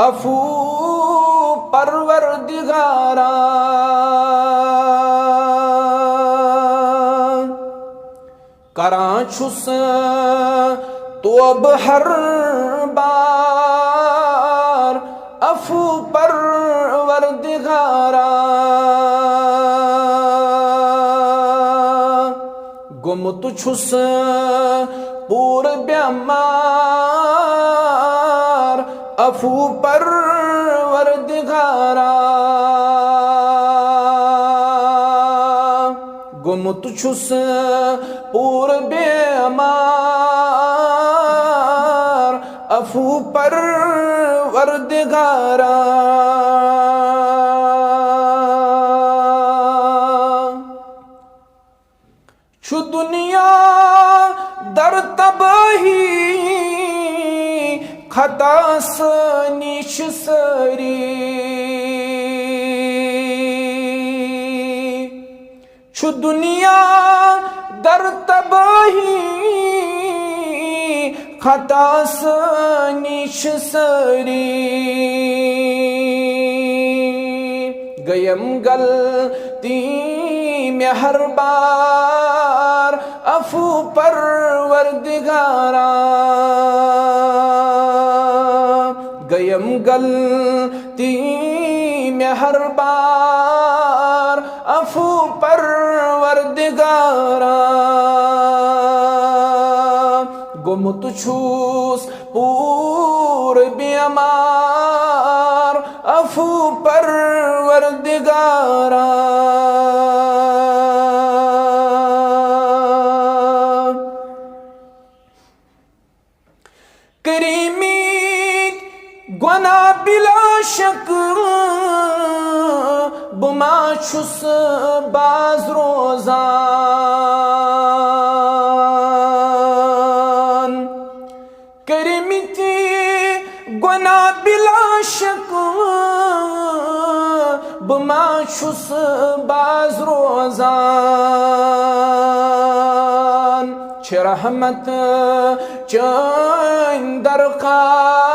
अफू परवरदिगारा करां छुस तोब हर बार अफू परवरदिगारा गुमत छुस पूर ब्यामार अफू परवरदिगारा गुमत छुस पूर बेमार अफू परवरदिगारा छु दुनिया दर तबाही खतास निश सरी छु दुनिया दर तबाही खतास निश सरी गयम गलती में हर बार अफू परवरदिगारा गयम गलती में हर बार अफू परवरदिगारा गुमत छूस पूर बेमार अफू परवरदिगारा करीमीत गुना बिला शक बुमा छुस बाज रोजान करीमीत गुना बिला शक बुमा छुस बाज रोजान रहमत चंद दरकार